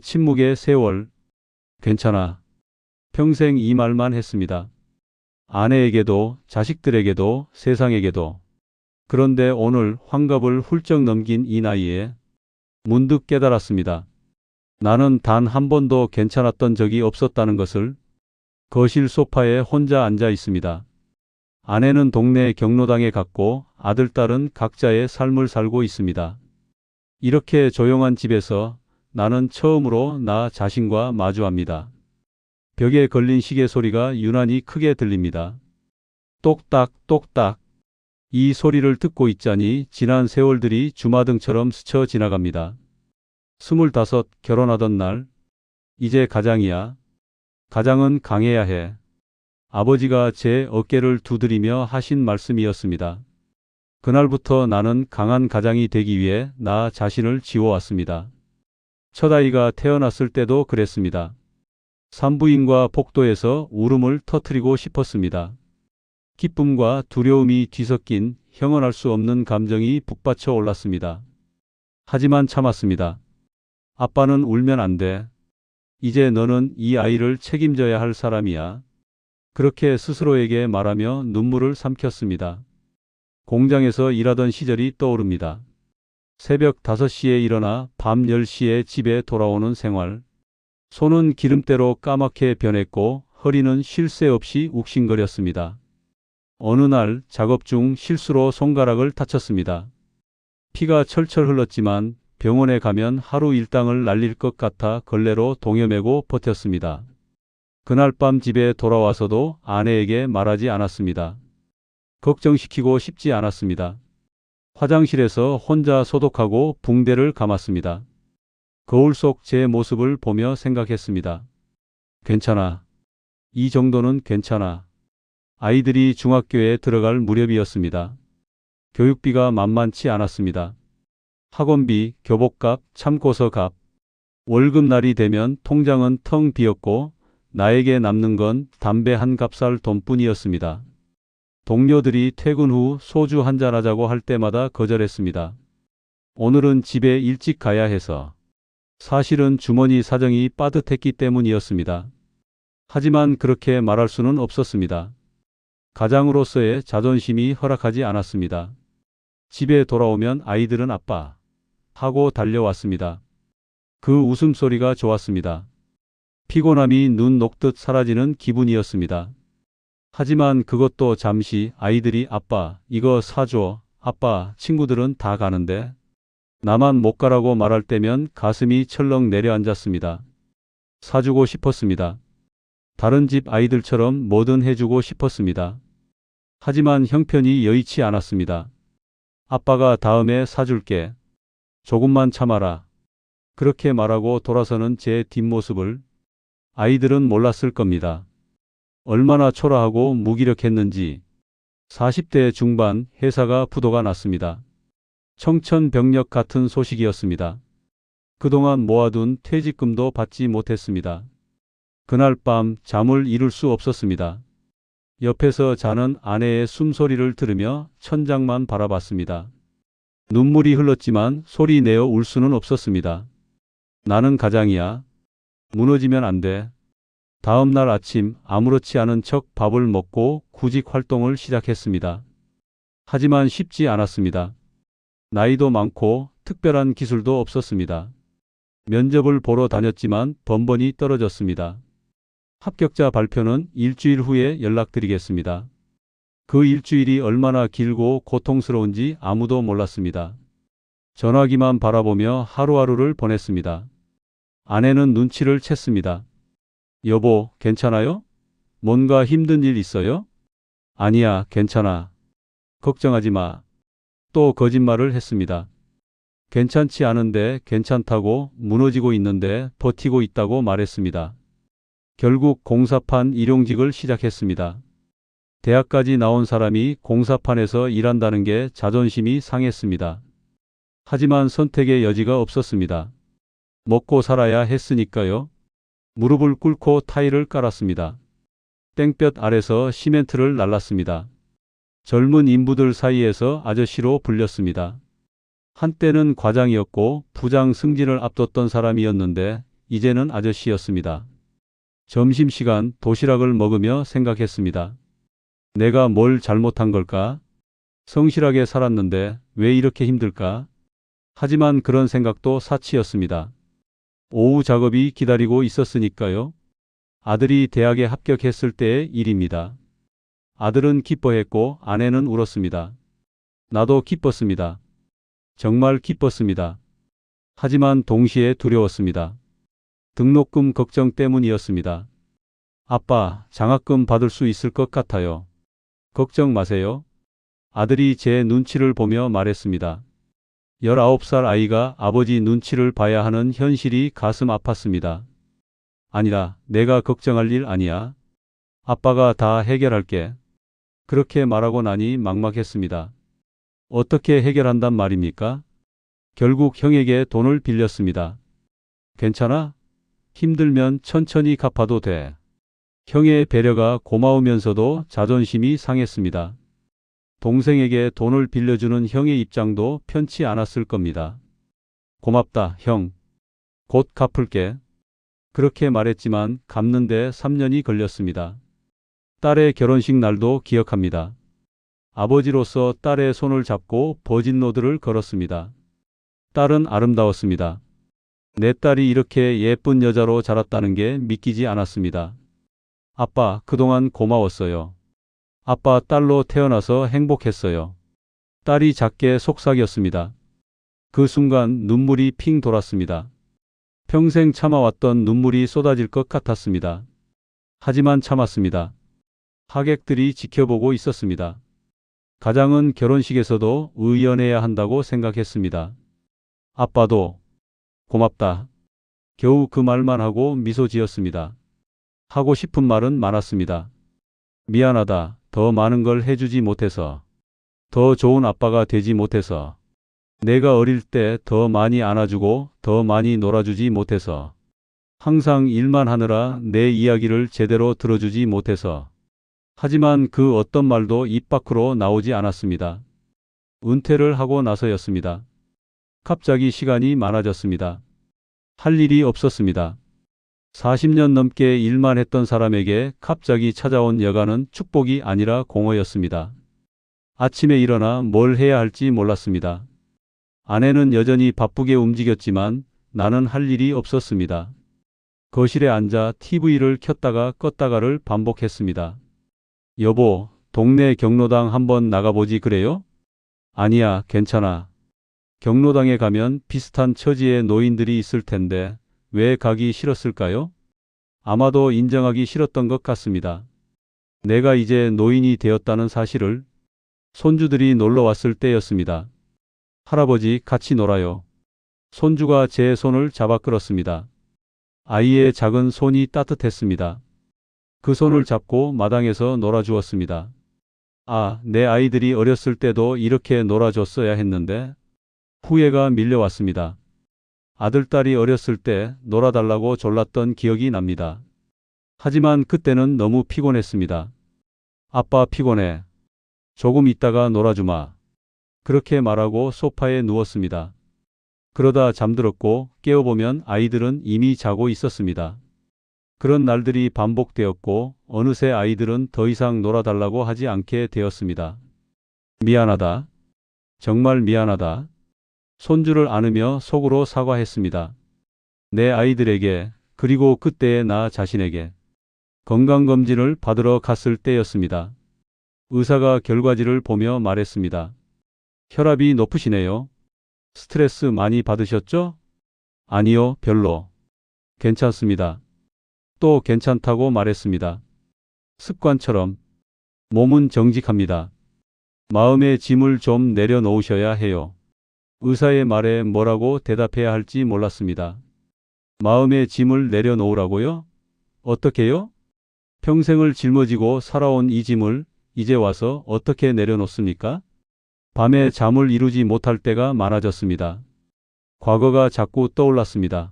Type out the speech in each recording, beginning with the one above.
침묵의 세월. 괜찮아. 평생 이 말만 했습니다. 아내에게도, 자식들에게도, 세상에게도. 그런데 오늘 환갑을 훌쩍 넘긴 이 나이에 문득 깨달았습니다. 나는 단 한 번도 괜찮았던 적이 없었다는 것을. 거실 소파에 혼자 앉아 있습니다. 아내는 동네 경로당에 갔고 아들, 딸은 각자의 삶을 살고 있습니다. 이렇게 조용한 집에서 나는 처음으로 나 자신과 마주합니다. 벽에 걸린 시계 소리가 유난히 크게 들립니다. 똑딱 똑딱. 이 소리를 듣고 있자니 지난 세월들이 주마등처럼 스쳐 지나갑니다. 25 결혼하던 날. 이제 가장이야. 가장은 강해야 해. 아버지가 제 어깨를 두드리며 하신 말씀이었습니다. 그날부터 나는 강한 가장이 되기 위해 나 자신을 지워왔습니다. 첫 아이가 태어났을 때도 그랬습니다. 산부인과 복도에서 울음을 터뜨리고 싶었습니다. 기쁨과 두려움이 뒤섞인 형언할 수 없는 감정이 북받쳐 올랐습니다. 하지만 참았습니다. 아빠는 울면 안 돼. 이제 너는 이 아이를 책임져야 할 사람이야. 그렇게 스스로에게 말하며 눈물을 삼켰습니다. 공장에서 일하던 시절이 떠오릅니다. 새벽 5시에 일어나 밤 10시에 집에 돌아오는 생활. 손은 기름때로 까맣게 변했고 허리는 쉴 새 없이 욱신거렸습니다. 어느 날 작업 중 실수로 손가락을 다쳤습니다. 피가 철철 흘렀지만 병원에 가면 하루 일당을 날릴 것 같아 걸레로 동여매고 버텼습니다. 그날 밤 집에 돌아와서도 아내에게 말하지 않았습니다. 걱정시키고 싶지 않았습니다. 화장실에서 혼자 소독하고 붕대를 감았습니다. 거울 속 제 모습을 보며 생각했습니다. 괜찮아. 이 정도는 괜찮아. 아이들이 중학교에 들어갈 무렵이었습니다. 교육비가 만만치 않았습니다. 학원비, 교복값, 참고서값. 월급날이 되면 통장은 텅 비었고 나에게 남는 건 담배 한 갑살 돈뿐이었습니다. 동료들이 퇴근 후 소주 한잔 하자고 할 때마다 거절했습니다. 오늘은 집에 일찍 가야 해서. 사실은 주머니 사정이 빠듯했기 때문이었습니다. 하지만 그렇게 말할 수는 없었습니다. 가장으로서의 자존심이 허락하지 않았습니다. 집에 돌아오면 아이들은 아빠 하고 달려왔습니다. 그 웃음소리가 좋았습니다. 피곤함이 눈 녹듯 사라지는 기분이었습니다. 하지만 그것도 잠시. 아이들이 아빠 이거 사줘. 아빠 친구들은 다 가는데. 나만 못 가라고 말할 때면 가슴이 철렁 내려앉았습니다. 사주고 싶었습니다. 다른 집 아이들처럼 뭐든 해주고 싶었습니다. 하지만 형편이 여의치 않았습니다. 아빠가 다음에 사줄게. 조금만 참아라. 그렇게 말하고 돌아서는 제 뒷모습을 아이들은 몰랐을 겁니다. 얼마나 초라하고 무기력했는지. 40대 중반 회사가 부도가 났습니다. 청천벽력 같은 소식이었습니다. 그동안 모아둔 퇴직금도 받지 못했습니다. 그날 밤 잠을 이룰 수 없었습니다. 옆에서 자는 아내의 숨소리를 들으며 천장만 바라봤습니다. 눈물이 흘렀지만 소리 내어 울 수는 없었습니다. 나는 가장이야. 무너지면 안 돼. 다음 날 아침 아무렇지 않은 척 밥을 먹고 구직 활동을 시작했습니다. 하지만 쉽지 않았습니다. 나이도 많고 특별한 기술도 없었습니다. 면접을 보러 다녔지만 번번이 떨어졌습니다. 합격자 발표는 일주일 후에 연락드리겠습니다. 그 일주일이 얼마나 길고 고통스러운지 아무도 몰랐습니다. 전화기만 바라보며 하루하루를 보냈습니다. 아내는 눈치를 챘습니다. 여보, 괜찮아요? 뭔가 힘든 일 있어요? 아니야, 괜찮아. 걱정하지 마. 또 거짓말을 했습니다. 괜찮지 않은데 괜찮다고, 무너지고 있는데 버티고 있다고 말했습니다. 결국 공사판 일용직을 시작했습니다. 대학까지 나온 사람이 공사판에서 일한다는 게 자존심이 상했습니다. 하지만 선택의 여지가 없었습니다. 먹고 살아야 했으니까요. 무릎을 꿇고 타일을 깔았습니다. 땡볕 아래서 시멘트를 날랐습니다. 젊은 인부들 사이에서 아저씨로 불렸습니다. 한때는 과장이었고 부장 승진을 앞뒀던 사람이었는데 이제는 아저씨였습니다. 점심시간 도시락을 먹으며 생각했습니다. 내가 뭘 잘못한 걸까? 성실하게 살았는데 왜 이렇게 힘들까? 하지만 그런 생각도 사치였습니다. 오후 작업이 기다리고 있었으니까요. 아들이 대학에 합격했을 때의 일입니다. 아들은 기뻐했고 아내는 울었습니다. 나도 기뻤습니다. 정말 기뻤습니다. 하지만 동시에 두려웠습니다. 등록금 걱정 때문이었습니다. 아빠, 장학금 받을 수 있을 것 같아요. 걱정 마세요. 아들이 제 눈치를 보며 말했습니다. 19살 아이가 아버지 눈치를 봐야 하는 현실이 가슴 아팠습니다. 아니라 내가 걱정할 일 아니야. 아빠가 다 해결할게. 그렇게 말하고 나니 막막했습니다. 어떻게 해결한단 말입니까? 결국 형에게 돈을 빌렸습니다. 괜찮아? 힘들면 천천히 갚아도 돼. 형의 배려가 고마우면서도 자존심이 상했습니다. 동생에게 돈을 빌려주는 형의 입장도 편치 않았을 겁니다. 고맙다, 형. 곧 갚을게. 그렇게 말했지만 갚는데 3년이 걸렸습니다. 딸의 결혼식 날도 기억합니다. 아버지로서 딸의 손을 잡고 버진로드를 걸었습니다. 딸은 아름다웠습니다. 내 딸이 이렇게 예쁜 여자로 자랐다는 게 믿기지 않았습니다. 아빠, 그동안 고마웠어요. 아빠, 딸로 태어나서 행복했어요. 딸이 작게 속삭였습니다. 그 순간 눈물이 핑 돌았습니다. 평생 참아왔던 눈물이 쏟아질 것 같았습니다. 하지만 참았습니다. 하객들이 지켜보고 있었습니다. 가장은 결혼식에서도 의연해야 한다고 생각했습니다. 아빠도 고맙다. 겨우 그 말만 하고 미소 지었습니다. 하고 싶은 말은 많았습니다. 미안하다. 더 많은 걸 해주지 못해서. 더 좋은 아빠가 되지 못해서. 내가 어릴 때 더 많이 안아주고 더 많이 놀아주지 못해서. 항상 일만 하느라 내 이야기를 제대로 들어주지 못해서. 하지만 그 어떤 말도 입 밖으로 나오지 않았습니다. 은퇴를 하고 나서였습니다. 갑자기 시간이 많아졌습니다. 할 일이 없었습니다. 40년 넘게 일만 했던 사람에게 갑자기 찾아온 여가는 축복이 아니라 공허였습니다. 아침에 일어나 뭘 해야 할지 몰랐습니다. 아내는 여전히 바쁘게 움직였지만 나는 할 일이 없었습니다. 거실에 앉아 TV를 켰다가 껐다가를 반복했습니다. 여보, 동네 경로당 한번 나가보지 그래요? 아니야, 괜찮아. 경로당에 가면 비슷한 처지의 노인들이 있을 텐데 왜 가기 싫었을까요? 아마도 인정하기 싫었던 것 같습니다. 내가 이제 노인이 되었다는 사실을. 손주들이 놀러 왔을 때였습니다. 할아버지, 같이 놀아요. 손주가 제 손을 잡아 끌었습니다. 아이의 작은 손이 따뜻했습니다. 그 손을 잡고 마당에서 놀아주었습니다. 아, 내 아이들이 어렸을 때도 이렇게 놀아줬어야 했는데. 후회가 밀려왔습니다. 아들, 딸이 어렸을 때 놀아달라고 졸랐던 기억이 납니다. 하지만 그때는 너무 피곤했습니다. 아빠, 피곤해. 조금 있다가 놀아주마. 그렇게 말하고 소파에 누웠습니다. 그러다 잠들었고 깨어보면 아이들은 이미 자고 있었습니다. 그런 날들이 반복되었고 어느새 아이들은 더 이상 놀아달라고 하지 않게 되었습니다. 미안하다. 정말 미안하다. 손주를 안으며 속으로 사과했습니다. 내 아이들에게, 그리고 그때의 나 자신에게. 건강검진을 받으러 갔을 때였습니다. 의사가 결과지를 보며 말했습니다. 혈압이 높으시네요. 스트레스 많이 받으셨죠? 아니요, 별로. 괜찮습니다. 또 괜찮다고 말했습니다. 습관처럼. 몸은 정직합니다. 마음의 짐을 좀 내려놓으셔야 해요. 의사의 말에 뭐라고 대답해야 할지 몰랐습니다. 마음의 짐을 내려놓으라고요? 어떻게요? 평생을 짊어지고 살아온 이 짐을 이제 와서 어떻게 내려놓습니까? 밤에 잠을 이루지 못할 때가 많아졌습니다. 과거가 자꾸 떠올랐습니다.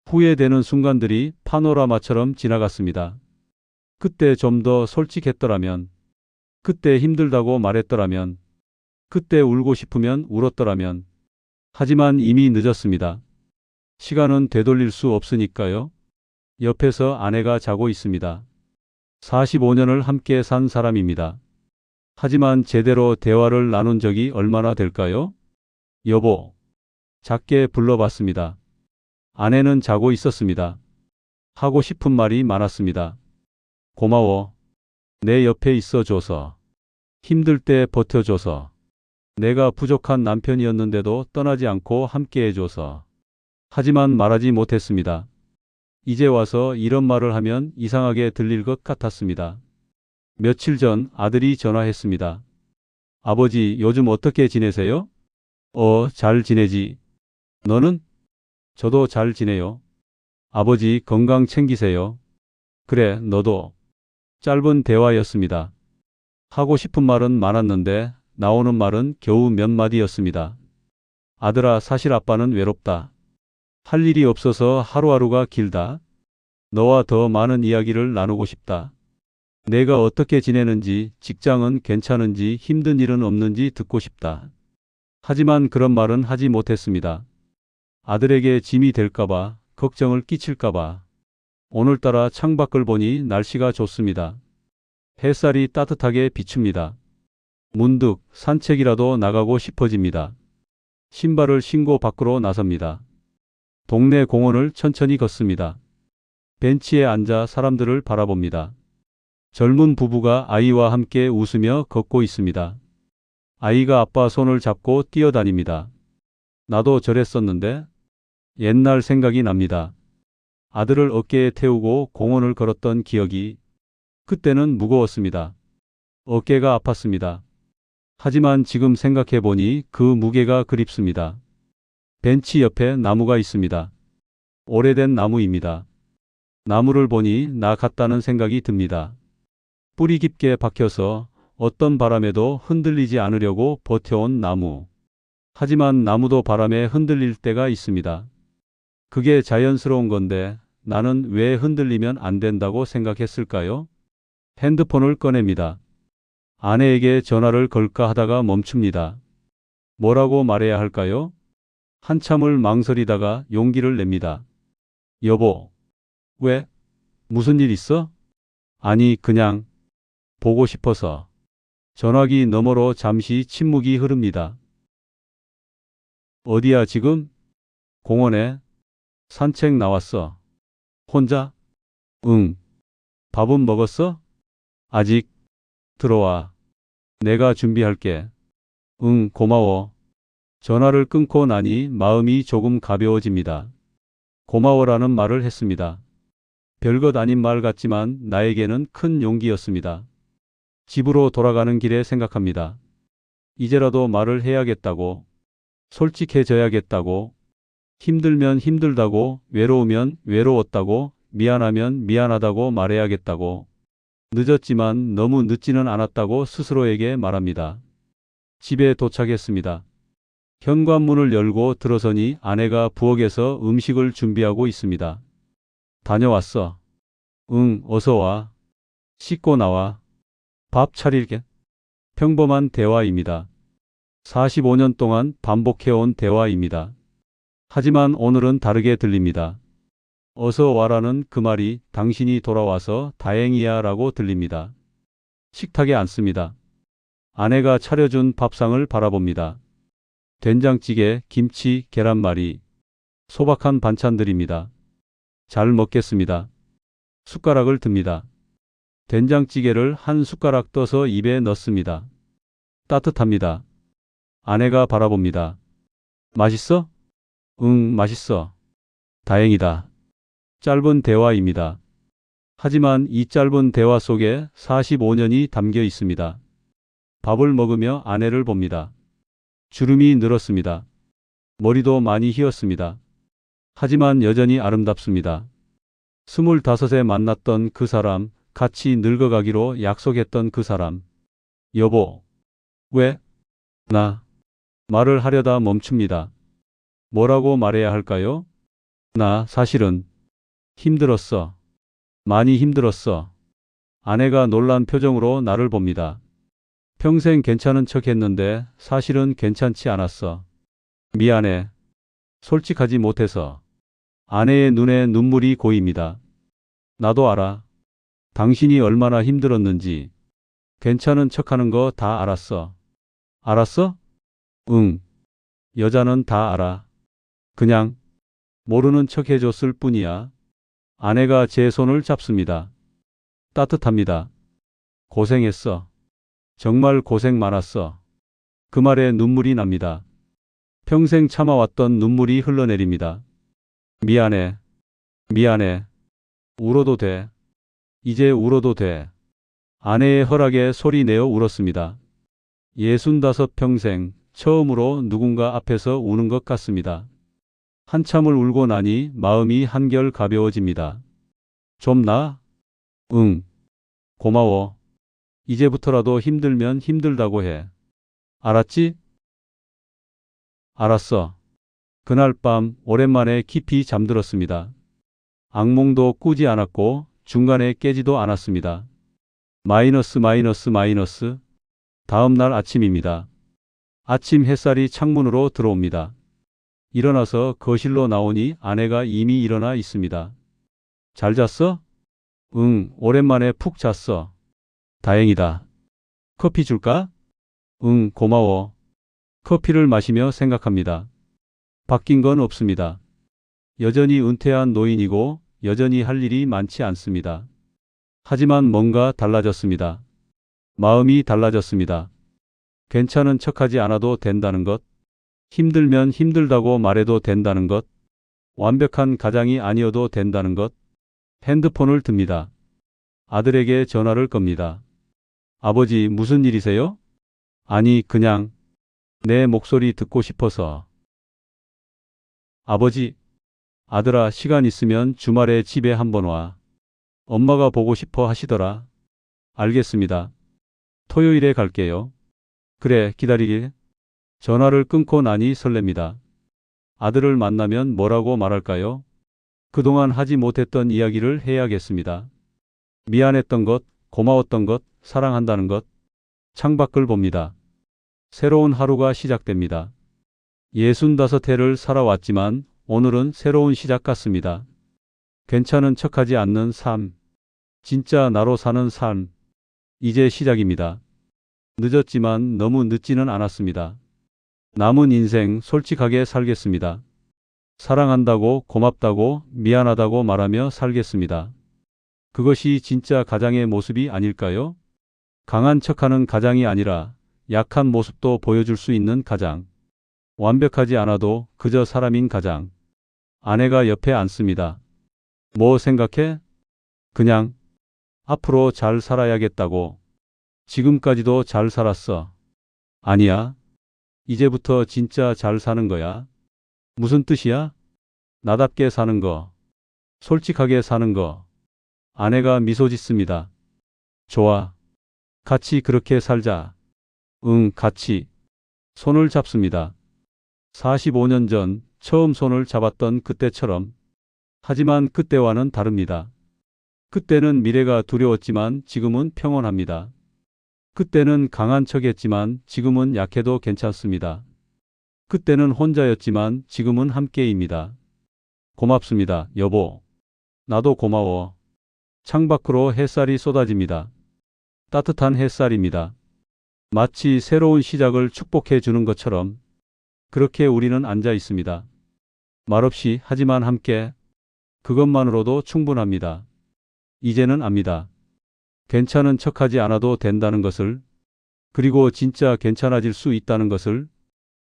후회되는 순간들이 파노라마처럼 지나갔습니다. 그때 좀 더 솔직했더라면, 그때 힘들다고 말했더라면, 그때 울고 싶으면 울었더라면. 하지만 이미 늦었습니다. 시간은 되돌릴 수 없으니까요. 옆에서 아내가 자고 있습니다. 45년을 함께 산 사람입니다. 하지만 제대로 대화를 나눈 적이 얼마나 될까요? 여보, 작게 불러봤습니다. 아내는 자고 있었습니다. 하고 싶은 말이 많았습니다. 고마워. 내 옆에 있어줘서. 힘들 때 버텨줘서. 내가 부족한 남편이었는데도 떠나지 않고 함께해줘서. 하지만 말하지 못했습니다. 이제 와서 이런 말을 하면 이상하게 들릴 것 같았습니다. 며칠 전 아들이 전화했습니다. 아버지, 요즘 어떻게 지내세요? 잘 지내지. 너는? 저도 잘 지내요. 아버지, 건강 챙기세요. 그래, 너도. 짧은 대화였습니다. 하고 싶은 말은 많았는데 나오는 말은 겨우 몇 마디였습니다. 아들아, 사실 아빠는 외롭다. 할 일이 없어서 하루하루가 길다. 너와 더 많은 이야기를 나누고 싶다. 내가 어떻게 지내는지, 직장은 괜찮은지, 힘든 일은 없는지 듣고 싶다. 하지만 그런 말은 하지 못했습니다. 아들에게 짐이 될까봐, 걱정을 끼칠까봐. 오늘따라 창밖을 보니 날씨가 좋습니다. 햇살이 따뜻하게 비춥니다. 문득 산책이라도 나가고 싶어집니다. 신발을 신고 밖으로 나섭니다. 동네 공원을 천천히 걷습니다. 벤치에 앉아 사람들을 바라봅니다. 젊은 부부가 아이와 함께 웃으며 걷고 있습니다. 아이가 아빠 손을 잡고 뛰어다닙니다. 나도 저랬었는데 옛날 생각이 납니다. 아들을 어깨에 태우고 공원을 걸었던 기억이 그때는 무거웠습니다. 어깨가 아팠습니다. 하지만 지금 생각해보니 그 무게가 그립습니다. 벤치 옆에 나무가 있습니다. 오래된 나무입니다. 나무를 보니 나 같다는 생각이 듭니다. 뿌리 깊게 박혀서 어떤 바람에도 흔들리지 않으려고 버텨온 나무. 하지만 나무도 바람에 흔들릴 때가 있습니다. 그게 자연스러운 건데 나는 왜 흔들리면 안 된다고 생각했을까요? 핸드폰을 꺼냅니다. 아내에게 전화를 걸까 하다가 멈춥니다. 뭐라고 말해야 할까요? 한참을 망설이다가 용기를 냅니다. 여보, 왜? 무슨 일 있어? 아니, 그냥 보고 싶어서. 전화기 너머로 잠시 침묵이 흐릅니다. 어디야 지금? 공원에. 산책 나왔어. 혼자? 응. 밥은 먹었어? 아직. 들어와. 내가 준비할게. 응, 고마워. 전화를 끊고 나니 마음이 조금 가벼워집니다. 고마워라는 말을 했습니다. 별것 아닌 말 같지만 나에게는 큰 용기였습니다. 집으로 돌아가는 길에 생각합니다. 이제라도 말을 해야겠다고, 솔직해져야겠다고, 힘들면 힘들다고, 외로우면 외로웠다고, 미안하면 미안하다고 말해야겠다고, 늦었지만 너무 늦지는 않았다고 스스로에게 말합니다. 집에 도착했습니다. 현관문을 열고 들어서니 아내가 부엌에서 음식을 준비하고 있습니다. 다녀왔어. 응, 어서 와. 씻고 나와. 밥 차릴게. 평범한 대화입니다. 45년 동안 반복해온 대화입니다. 하지만 오늘은 다르게 들립니다. 어서 와라는 그 말이 당신이 돌아와서 다행이야 라고 들립니다. 식탁에 앉습니다. 아내가 차려준 밥상을 바라봅니다. 된장찌개, 김치, 계란말이, 소박한 반찬들입니다. 잘 먹겠습니다. 숟가락을 듭니다. 된장찌개를 한 숟가락 떠서 입에 넣습니다. 따뜻합니다. 아내가 바라봅니다. 맛있어? 응, 맛있어. 다행이다. 짧은 대화입니다. 하지만 이 짧은 대화 속에 45년이 담겨 있습니다. 밥을 먹으며 아내를 봅니다. 주름이 늘었습니다. 머리도 많이 휘었습니다. 하지만 여전히 아름답습니다. 25에 만났던 그 사람, 같이 늙어가기로 약속했던 그 사람. 여보, 왜? 나. 말을 하려다 멈춥니다. 뭐라고 말해야 할까요? 나 사실은 힘들었어. 많이 힘들었어. 아내가 놀란 표정으로 나를 봅니다. 평생 괜찮은 척 했는데 사실은 괜찮지 않았어. 미안해. 솔직하지 못해서. 아내의 눈에 눈물이 고입니다. 나도 알아. 당신이 얼마나 힘들었는지. 괜찮은 척하는 거 다 알았어. 알았어? 응. 여자는 다 알아. 그냥 모르는 척 해줬을 뿐이야. 아내가 제 손을 잡습니다. 따뜻합니다. 고생했어. 정말 고생 많았어. 그 말에 눈물이 납니다. 평생 참아왔던 눈물이 흘러내립니다. 미안해. 미안해. 울어도 돼. 이제 울어도 돼. 아내의 허락에 소리 내어 울었습니다. 65 평생 처음으로 누군가 앞에서 우는 것 같습니다. 한참을 울고 나니 마음이 한결 가벼워집니다. 좀 나아? 응. 고마워. 이제부터라도 힘들면 힘들다고 해. 알았지? 알았어. 그날 밤 오랜만에 깊이 잠들었습니다. 악몽도 꾸지 않았고 중간에 깨지도 않았습니다. 마이너스. 다음 날 아침입니다. 아침 햇살이 창문으로 들어옵니다. 일어나서 거실로 나오니 아내가 이미 일어나 있습니다. 잘 잤어? 응, 오랜만에 푹 잤어. 다행이다. 커피 줄까? 응, 고마워. 커피를 마시며 생각합니다. 바뀐 건 없습니다. 여전히 은퇴한 노인이고 여전히 할 일이 많지 않습니다. 하지만 뭔가 달라졌습니다. 마음이 달라졌습니다. 괜찮은 척하지 않아도 된다는 것, 힘들면 힘들다고 말해도 된다는 것, 완벽한 가장이 아니어도 된다는 것. 핸드폰을 듭니다. 아들에게 전화를 겁니다. 아버지, 무슨 일이세요? 아니, 그냥 내 목소리 듣고 싶어서. 아버지, 아들아, 시간 있으면 주말에 집에 한번 와. 엄마가 보고 싶어 하시더라. 알겠습니다. 토요일에 갈게요. 그래, 기다리길. 전화를 끊고 나니 설렙니다. 아들을 만나면 뭐라고 말할까요? 그동안 하지 못했던 이야기를 해야겠습니다. 미안했던 것, 고마웠던 것, 사랑한다는 것. 창밖을 봅니다. 새로운 하루가 시작됩니다. 65해를 살아왔지만 오늘은 새로운 시작 같습니다. 괜찮은 척하지 않는 삶. 진짜 나로 사는 삶. 이제 시작입니다. 늦었지만 너무 늦지는 않았습니다. 남은 인생 솔직하게 살겠습니다. 사랑한다고, 고맙다고, 미안하다고 말하며 살겠습니다. 그것이 진짜 가장의 모습이 아닐까요? 강한 척하는 가장이 아니라 약한 모습도 보여줄 수 있는 가장. 완벽하지 않아도 그저 사람인 가장. 아내가 옆에 앉습니다. 뭐 생각해? 그냥 앞으로 잘 살아야겠다고. 지금까지도 잘 살았어. 아니야. 이제부터 진짜 잘 사는 거야. 무슨 뜻이야? 나답게 사는 거. 솔직하게 사는 거. 아내가 미소 짓습니다. 좋아. 같이 그렇게 살자. 응, 같이. 손을 잡습니다. 45년 전 처음 손을 잡았던 그때처럼. 하지만 그때와는 다릅니다. 그때는 미래가 두려웠지만 지금은 평온합니다. 그때는 강한 척했지만 지금은 약해도 괜찮습니다. 그때는 혼자였지만 지금은 함께입니다. 고맙습니다, 여보. 나도 고마워. 창밖으로 햇살이 쏟아집니다. 따뜻한 햇살입니다. 마치 새로운 시작을 축복해 주는 것처럼 그렇게 우리는 앉아 있습니다. 말없이 하지만 함께. 그것만으로도 충분합니다. 이제는 압니다. 괜찮은 척하지 않아도 된다는 것을, 그리고 진짜 괜찮아질 수 있다는 것을.